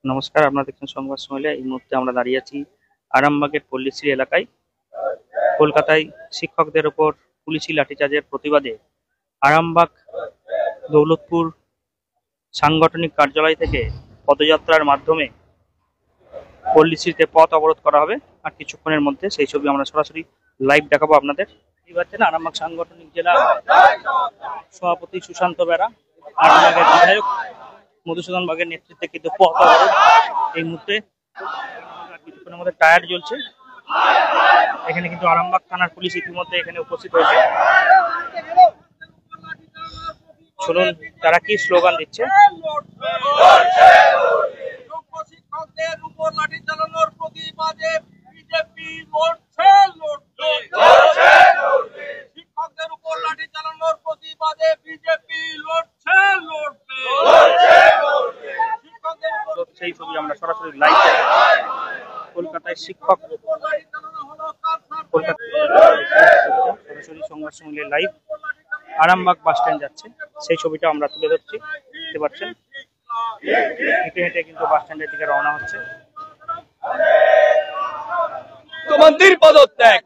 নমস্কার, আপনারা দেখছেন সংবাদ সম্মেলন। এই মুহূর্তে আমরা দাঁড়িয়ে আছি আরামবাগের পল্লীশ্রী এলাকায়। কলকাতায় শিক্ষকদের ওপর পুলিশি লাঠিচার্জের প্রতিবাদে আরামবাগ দৌলতপুর সাংগঠনিক কার্যালয় থেকে পদযাত্রার মাধ্যমে পল্লীশ্রীতে পথ অবরোধ করা হবে। আর কিছুক্ষণের মধ্যে সেই ছবি আমরা সরাসরি লাইভ দেখাবো আপনাদের। এই পাচ্ছেন আরামবাগ সাংগঠনিক জেলা সভাপতি সুশান্ত বেরা, আরামবাগের বিধায়ক মধুসূদন বাগের নেতৃত্বে কিন্তু পথ অবরোধ এই মুহূর্তে। কিছুক্ষণের মধ্যে টায়ার জ্বলছে। এখানে কিন্তু আরামবাগ থানার পুলিশ ইতিমধ্যে এখানে উপস্থিত হয়েছে। শুনুন তারা কি স্লোগান দিচ্ছে। শিক্ষকদের উপর লাঠি চালানোর প্রতিবাদে বিজেপি লড়ছে। শিক্ষকদের উপর লাঠি চালানোর প্রতিবাদে বিজেপি লড়ছে। সেই ছবি আমরা সরাসরি লাইভ কলকাতায় শিক্ষক সরাসরি সংবাদ সম্মেলনের লাইভ আরামবাগ বাস স্ট্যান্ড যাচ্ছে, সেই ছবিটা আমরা তুলে ধরছি। দেখতে পাচ্ছেন হেঁটে হেঁটে কিন্তু বাস স্ট্যান্ডের দিকে রওনা হচ্ছে। মুখ্যমন্ত্রীর পদত্যাগ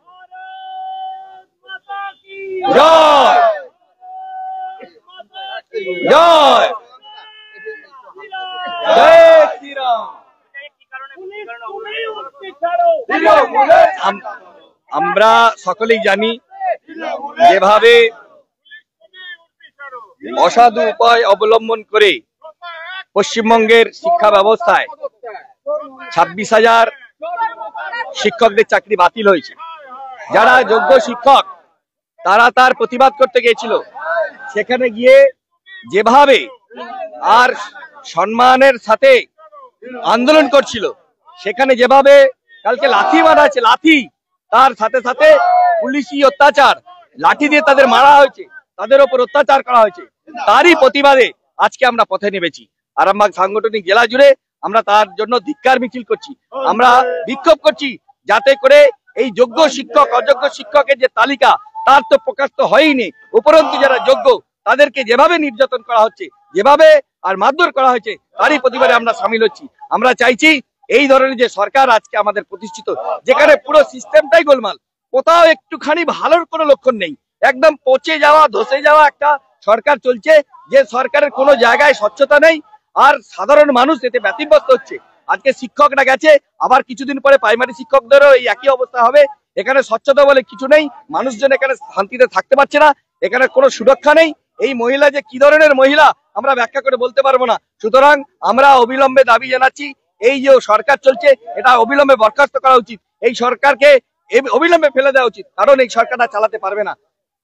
জয় জয় জয় শ্রীরাম। আমরা সকলেই জানি যেভাবে অসাধু উপায় অবলম্বন করে পশ্চিমবঙ্গের শিক্ষা ব্যবস্থায় 26,000 শিক্ষকদের চাকরি বাতিল হয়েছে। যারা যোগ্য শিক্ষক তারা তার প্রতিবাদ করতে গিয়েছিল, সেখানে গিয়ে যেভাবে আর সম্মানের সাথে আন্দোলন করছিল, সেখানে যেভাবে কালকে লাথি মারা হয়েছে, লাথি তার সাথে সাথে পুলিশি অত্যাচার, লাঠি দিয়ে তাদের মারা হয়েছে, তাদের উপর অত্যাচার করা হয়েছে, তারই প্রতিবাদে আজকে আমরা পথে নেমেছি। আরামবাগ সাংগঠনিক জেলা জুড়ে আমরা তার জন্য ধিক্কার মিছিল করছি, আমরা বিক্ষোভ করছি, যাতে করে এই যোগ্য শিক্ষক অযোগ্য শিক্ষকের যে তালিকা তার তো প্রকাশ তো হয়নি, উপরন্তু যারা যোগ্য তাদেরকে যেভাবে নির্যাতন করা হচ্ছে, যেভাবে আর মারধর করা হয়েছে, তারই প্রতিবাদে আমরা সামিল হচ্ছি। আমরা চাইছি এই ধরনের যে সরকার আজকে আমাদের প্রতিষ্ঠিত, যেখানে পুরো সিস্টেমটাই গোলমাল, কোথাও একটুখানি ভালোর কোনো লক্ষণ নেই, একদম পচে যাওয়া ধসে যাওয়া একটা সরকার চলছে, যে সরকারের কোনো জায়গায় স্বচ্ছতা নেই, আর সাধারণ মানুষ এতে ব্যতিব্যস্ত হচ্ছে। আজকে শিক্ষকরা গেছে, আবার কিছুদিন পরে প্রাইমারি শিক্ষকদেরও এই একই অবস্থা হবে। এখানে স্বচ্ছতা বলে কিছু নেই, মানুষজন এখানে শান্তিতে থাকতে পারছে না, এখানে কোনো সুরক্ষা নেই। এই মহিলা যে কি ধরনের মহিলা আমরা ব্যাখ্যা করে বলতে পারবো না। সুতরাং আমরা অবিলম্বে দাবি জানাচ্ছি, এই যে সরকার চলছে এটা অবিলম্বে বরখাস্ত করা উচিত, এই সরকারকে অবিলম্বে ফেলে দেওয়া উচিত, কারণ এই সরকারটা চালাতে পারবে না।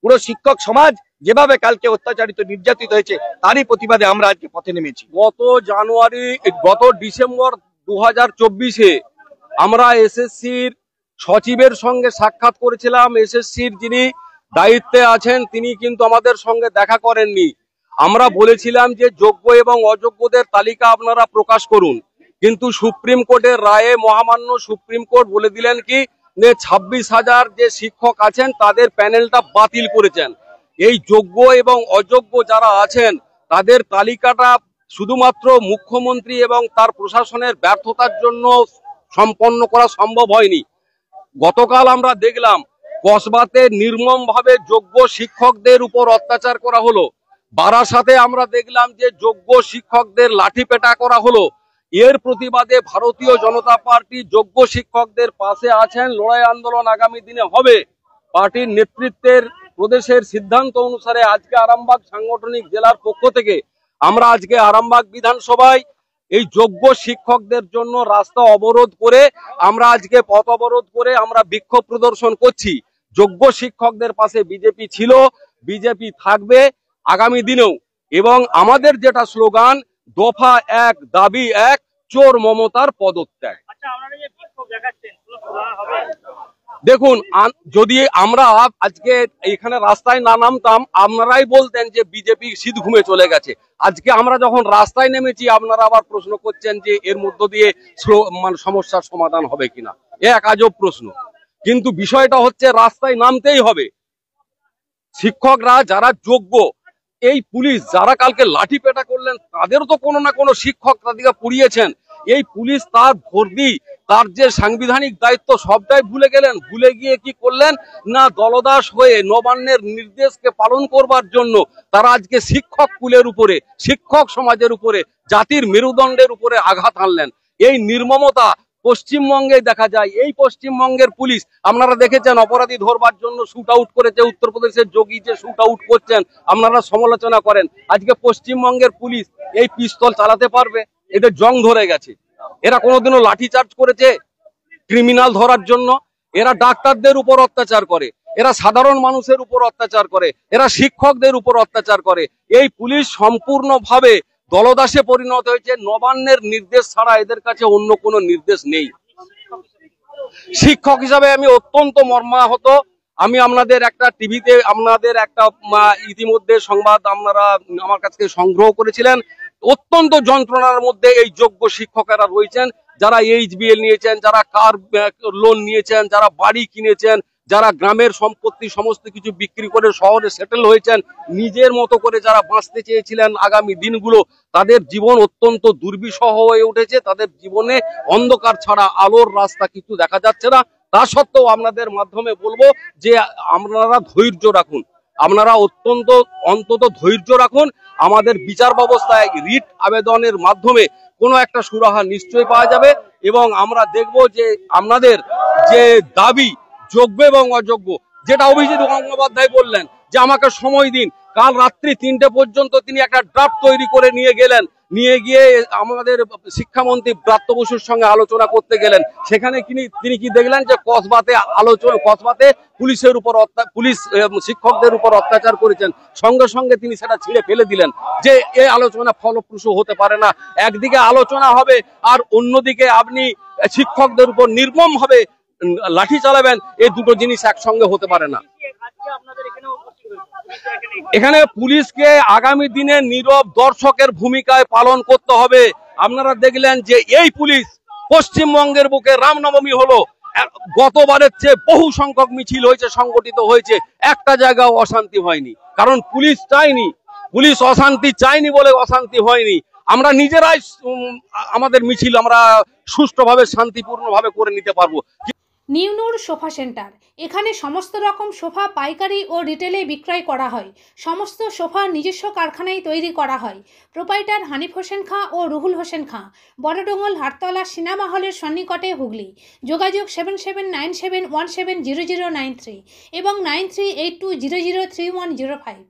পুরো শিক্ষক সমাজ যেভাবে কালকে অত্যাচারিত নির্যাতিত হয়েছে, তারই প্রতিবাদে আমরা আজকে পথে নেমেছি। গত ডিসেম্বর 2024-এ আমরা এসএসসির সচিবের সঙ্গে সাক্ষাৎ করেছিলাম। এসএসসির যিনি দায়িত্বে আছেন তিনি কিন্তু আমাদের সঙ্গে দেখা করেননি। আমরা বলেছিলাম যে যোগ্য এবং অযোগ্যদের তালিকা আপনারা প্রকাশ করুন, কিন্তু সুপ্রিম কোর্টের রায়ে মহামান্য সুপ্রিম কোর্ট বলে দিলেন কি, 26,000 যে শিক্ষক আছেন তাদের প্যানেলটা বাতিল করেছেন। এই যোগ্য এবং অযোগ্য যারা আছেন তাদের তালিকাটা শুধুমাত্র মুখ্যমন্ত্রী এবং তার প্রশাসনের ব্যর্থতার জন্য সম্পন্ন করা সম্ভব হয়নি। গতকাল আমরা দেখলাম কসবাতে নির্মমভাবে যোগ্য শিক্ষকদের উপর অত্যাচার করা হলো। বারাসাতে আমরা দেখলাম যে যোগ্য শিক্ষকদের লাঠিপেটা করা হলো। এর প্রতিবাদে ভারতীয় জনতা পার্টি যোগ্য শিক্ষকদের পাশে আছেন। লড়াই আন্দোলন আগামী দিনে হবে। পার্টির নেতৃত্বের প্রদেশের সিদ্ধান্ত অনুসারে আজকে আরামবাগ সাংগঠনিক জেলার পক্ষ থেকে আমরা আজকে আরামবাগ বিধানসভায় এই যোগ্য শিক্ষকদের জন্য রাস্তা অবরোধ করে আমরা আজকে পথ অবরোধ করে আমরা বিক্ষোভ প্রদর্শন করছি। যোগ্য শিক্ষকদের পাশে বিজেপি ছিল, বিজেপি থাকবে আগামী দিনেও। এবং আমাদের যেটা স্লোগান, দফা এক দাবি এক, চোর মমতার পদত্যাগ। দেখুন, যদি আমরা আজকে এখানে রাস্তায় না নামতাম, আপনারাই বলতেন যে বিজেপি শীত ঘুমে চলে গেছে। আজকে আমরা যখন রাস্তায় নেমেছি, আপনারা আবার প্রশ্ন করছেন যে এর মধ্য দিয়ে সমস্যার সমাধান হবে কিনা। এক আজব প্রশ্ন। কিন্তু বিষয়টা হচ্ছে রাস্তায় নামতেই হবে। শিক্ষকরা যারা যোগ্য, এই পুলিশ যারা কালকে লাঠি পেটা করলেন, তাদেরও তো কোনো না কোনো শিক্ষক তাদেরকে পুড়িয়েছেন। এই পুলিশ তার ভর্তি তার যে সাংবিধানিক দায়িত্ব সবটাই ভুলে গেলেন। ভুলে গিয়ে কি করলেন না, দলদাস হয়ে নবান্নের নির্দেশকে পালন করবার জন্য তারা আজকে শিক্ষক কুলের উপরে, শিক্ষক সমাজের উপরে, জাতির মেরুদণ্ডের উপরে আঘাত আনলেন। এই নির্মমতা পশ্চিমবঙ্গে দেখা যায়। এই পশ্চিমবঙ্গের পুলিশ আপনারা দেখেছেন অপরাধী ধরবার জন্য শুট আউট করেছে। উত্তরপ্রদেশের যোগী যে শুট আউট করছেন আপনারা সমালোচনা করেন, আজকে পশ্চিমবঙ্গের পুলিশ এই পিস্তল চালাতে পারবে? এদের জং ধরে গেছে। এরা কোনোদিনও লাঠিচার্জ করেছে ক্রিমিনাল ধরার জন্য? এরা ডাক্তারদের উপর অত্যাচার করে, এরা সাধারণ মানুষের উপর অত্যাচার করে, এরা শিক্ষকদের উপর অত্যাচার করে। এই পুলিশ সম্পূর্ণভাবে দলদাসে পরিণত হয়েছে। নবান্নের নির্দেশ ছাড়া এদের কাছে অন্য কোনো নির্দেশ নেই। শিক্ষক হিসাবে আমি অত্যন্ত মর্মাহত। আমি আপনাদের একটা টিভিতে আপনাদের একটা ইতিমধ্যে সংবাদ আপনারা আমার কাছে সংগ্রহ করেছিলেন। অত্যন্ত যন্ত্রণার মধ্যে এই যোগ্য শিক্ষকেরা রয়েছেন, যারা HBL নিয়েছেন, যারা কার লোন নিয়েছেন, যারা বাড়ি কিনেছেন, যারা গ্রামের সম্পত্তি সমস্ত কিছু বিক্রি করে শহরে সেটেল হয়েছেন, নিজের মতো করে যারা বাঁচতে চেয়েছিলেন আগামী দিনগুলো, তাদের জীবন অত্যন্ত দুর্বিষহ হয়ে উঠেছে। তাদের জীবনে অন্ধকার ছাড়া আলোর রাস্তা কিছু দেখা যাচ্ছে না। তা সত্ত্বেও আপনাদের মাধ্যমে বলবো যে আপনারা ধৈর্য রাখুন, আপনারা অন্তত ধৈর্য রাখুন। আমাদের বিচার ব্যবস্থায় রিট আবেদনের মাধ্যমে কোনো একটা সুরাহা নিশ্চয়ই পাওয়া যাবে এবং আমরা দেখব যে আপনাদের যে দাবি যোগ্য এবং অযোগ্য, যেটা অভিজিৎ গঙ্গোপাধ্যায় বললেন যে আমাকে সময় দিন, কাল রাত্রি 3টে পর্যন্ত তিনি একটা ড্রাফট তৈরি করে নিয়ে গেলেন, নিয়ে গিয়ে আমাদের শিক্ষামন্ত্রী ব্রাত্য বসুর সঙ্গে আলোচনা করতে গেলেন। সেখানে তিনি কি দেখলেন যে কসবাতে পুলিশের উপর পুলিশ শিক্ষকদের উপর অত্যাচার করেছেন। সঙ্গে সঙ্গে তিনি সেটা ছিঁড়ে ফেলে দিলেন যে এই আলোচনা ফলপ্রসূ হতে পারে না। একদিকে আলোচনা হবে আর অন্যদিকে আপনি শিক্ষকদের উপর নির্মম ভাবে লাঠি চালাবেন, এই দুটো জিনিস একসঙ্গে হতে পারে না। এখানে পুলিশকে আগামী দিনে নীরব দর্শকের ভূমিকায় পালন করতে হবে। আপনারা দেখলেন যে এই পুলিশ পশ্চিমবঙ্গের বুকে রামনবমী হলো, গতবারের চেয়ে বহু সংখ্যক মিছিল হয়েছে, সংগঠিত হয়েছে, একটা জায়গাও অশান্তি হয়নি। কারণ পুলিশ চায়নি, পুলিশ অশান্তি চায়নি বলে অশান্তি হয়নি। আমরা নিজেরাই আমাদের মিছিল আমরা সুষ্ঠুভাবে শান্তিপূর্ণভাবে করে নিতে পারবো। নিউ নূর সোফা সেন্টার, এখানে সমস্ত রকম সোফা পাইকারি ও রিটেলে বিক্রয় করা হয়। সমস্ত সোফা নিজস্ব কারখানায় তৈরি করা হয়। প্রোপাইটার হানিফ হোসেন খাঁ ও রুহুল হোসেন খাঁ, বড়ডোঙ্গল হাটতলা সিনেমা হলের সন্নিকটে, হুগলি। যোগাযোগ 7797170093 এবং 9382003105।